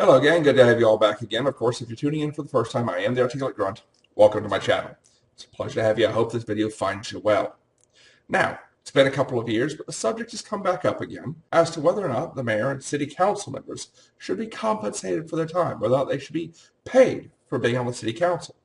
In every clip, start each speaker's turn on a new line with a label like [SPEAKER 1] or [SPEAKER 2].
[SPEAKER 1] Hello gang, good to have you all back again. Of course, if you're tuning in for the first time, I am the Articulate Grunt. Welcome to my channel. It's a pleasure to have you. I hope this video finds you well. Now, it's been a couple of years, but the subject has come back up again as to whether or not the mayor and city council members should be compensated for their time, whether or not they should be paid for being on the city council.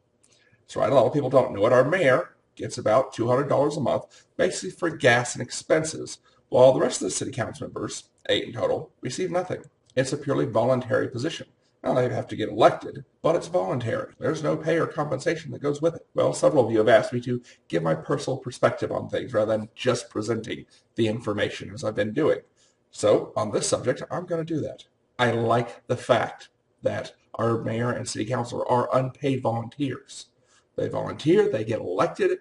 [SPEAKER 1] So right, a lot of people don't know it. Our mayor gets about $200 a month, basically for gas and expenses, while the rest of the city council members, 8 in total, receive nothing. It's a purely voluntary position. Now, they have to get elected, but it's voluntary. There's no pay or compensation that goes with it. Well, several of you have asked me to give my personal perspective on things rather than just presenting the information as I've been doing. So, on this subject, I'm going to do that. I like the fact that our mayor and city councilor are unpaid volunteers. They volunteer, they get elected,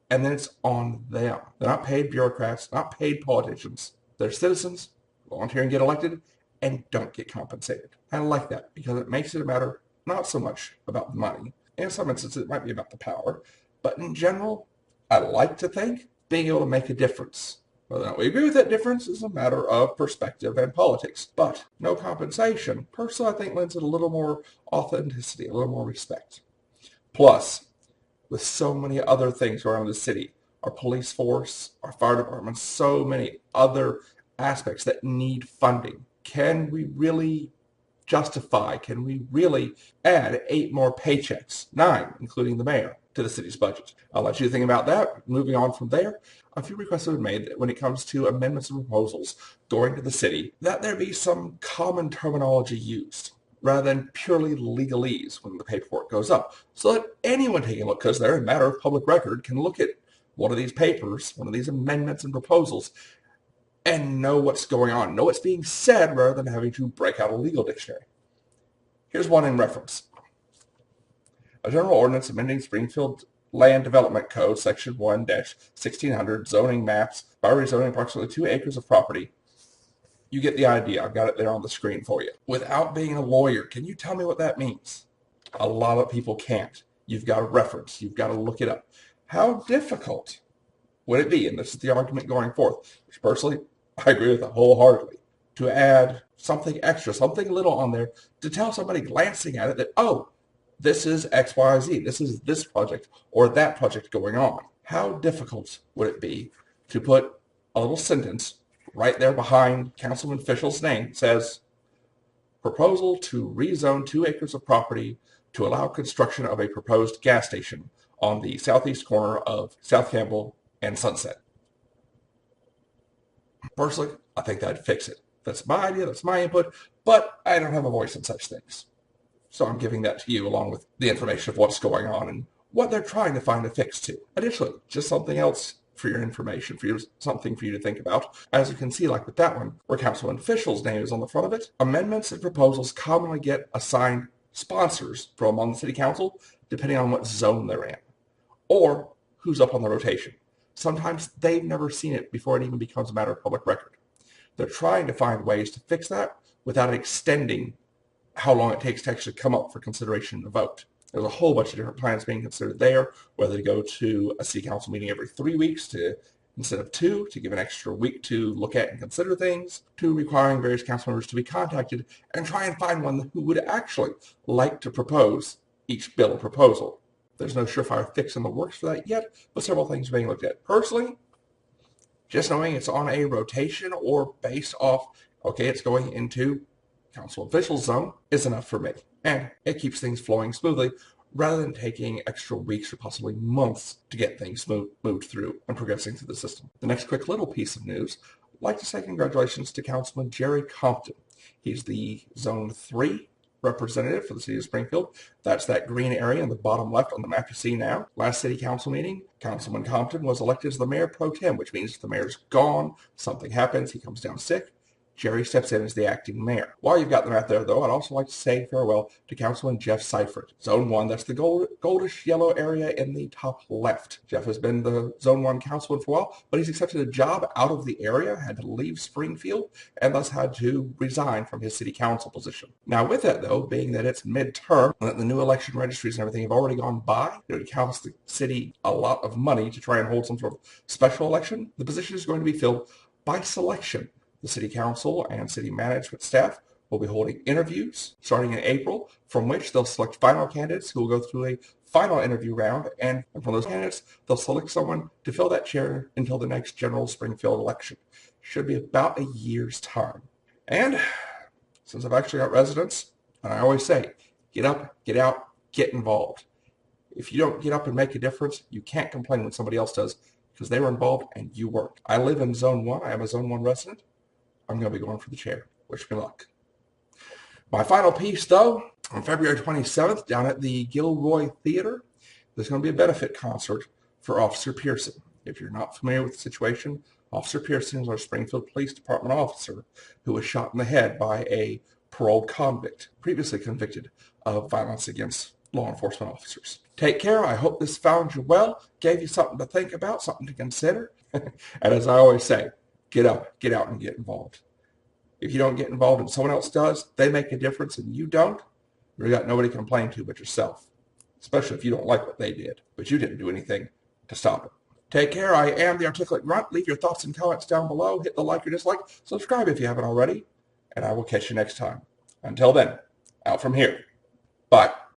[SPEAKER 1] and then it's on them. They're not paid bureaucrats, not paid politicians. They're citizens, volunteer and get elected, and don't get compensated. I like that because it makes it a matter not so much about the money. In some instances, it might be about the power. But in general, I like to think being able to make a difference. Whether or not we agree with that difference is a matter of perspective and politics. But no compensation, personally, I think lends it a little more authenticity, a little more respect. Plus, with so many other things around the city, our police force, our fire department, so many other aspects that need funding. Can we really justify, can we really add 8 more paychecks, 9, including the mayor, to the city's budget? I'll let you think about that. Moving on from there, a few requests have been made that when it comes to amendments and proposals going to the city, that there be some common terminology used rather than purely legalese when the paperwork goes up, so that anyone taking a look, because they're a matter of public record, can look at one of these papers, one of these amendments and proposals, and know what's going on, know what's being said, rather than having to break out a legal dictionary. Here's one in reference. A general ordinance amending Springfield Land Development Code, Section 1-1600, zoning maps by rezoning approximately 2 acres of property. You get the idea. I've got it there on the screen for you. Without being a lawyer, can you tell me what that means? A lot of people can't. You've got to reference. You've got to look it up. How difficult would it be, and this is the argument going forth, which personally I agree with it wholeheartedly, to add something extra, something little on there to tell somebody glancing at it that, oh, this is X, Y, Z, this is this project or that project going on. How difficult would it be to put a little sentence right there behind Councilman Fischel's name that says, proposal to rezone 2 acres of property to allow construction of a proposed gas station on the southeast corner of South Campbell and Sunset. Personally, I think that'd fix it. That's my idea, that's my input, but I don't have a voice in such things. So I'm giving that to you along with the information of what's going on and what they're trying to find a fix to. Additionally, just something else for your information, something for you to think about. As you can see, like with that one, where Councilman Fischel's name is on the front of it, amendments and proposals commonly get assigned sponsors from among the city council, depending on what zone they're in, or who's up on the rotation. Sometimes they've never seen it before it even becomes a matter of public record. They're trying to find ways to fix that without extending how long it takes to actually come up for consideration and a vote. There's a whole bunch of different plans being considered there, whether to go to a city council meeting every 3 weeks to instead of 2, to give an extra week to look at and consider things, to requiring various council members to be contacted and try and find one who would actually like to propose each bill or proposal. There's no surefire fix in the works for that yet, but several things are being looked at. Personally, just knowing it's on a rotation or based off, okay, it's going into council official zone is enough for me. And it keeps things flowing smoothly rather than taking extra weeks or possibly months to get things moved through and progressing through the system. The next quick little piece of news, I'd like to say congratulations to Councilman Jerry Compton. He's the Zone 3 representative for the city of Springfield. That's that green area in the bottom left on the map you see now. Last city council meeting, Councilman Compton was elected as the mayor pro tem, which means if the mayor's gone, something happens, he comes down sick, Jerry steps in as the acting mayor. While you've got them out there, though, I'd also like to say farewell to Councilman Jeff Seifert. Zone 1, that's the goldish yellow area in the top left. Jeff has been the Zone 1 councilman for a while, but he's accepted a job out of the area, had to leave Springfield, and thus had to resign from his city council position. Now, with that, though, being that it's midterm, and that the new election registries and everything have already gone by, it costs the city a lot of money to try and hold some sort of special election, the position is going to be filled by selection. The city council and city management staff will be holding interviews starting in April, from which they'll select final candidates who will go through a final interview round, and from those candidates, they'll select someone to fill that chair until the next general Springfield election. Should be about a year's time. And since I've actually got residents, and I always say, get up, get out, get involved. If you don't get up and make a difference, you can't complain when somebody else does, because they were involved and you weren't. I live in Zone 1. I am a Zone 1 resident. I'm going to be going for the chair. Wish me luck. My final piece, though, on February 27th, down at the Gilroy Theater, there's going to be a benefit concert for Officer Pearson. If you're not familiar with the situation, Officer Pearson is our Springfield Police Department officer who was shot in the head by a paroled convict, previously convicted of violence against law enforcement officers. Take care. I hope this found you well, gave you something to think about, something to consider. And as I always say, get up, get out, and get involved. If you don't get involved and someone else does, they make a difference and you don't, you've got nobody to complain to but yourself, especially if you don't like what they did, but you didn't do anything to stop it. Take care. I am the Articulate Grunt. Leave your thoughts and comments down below. Hit the like or dislike. Subscribe if you haven't already. And I will catch you next time. Until then, out from here. Bye.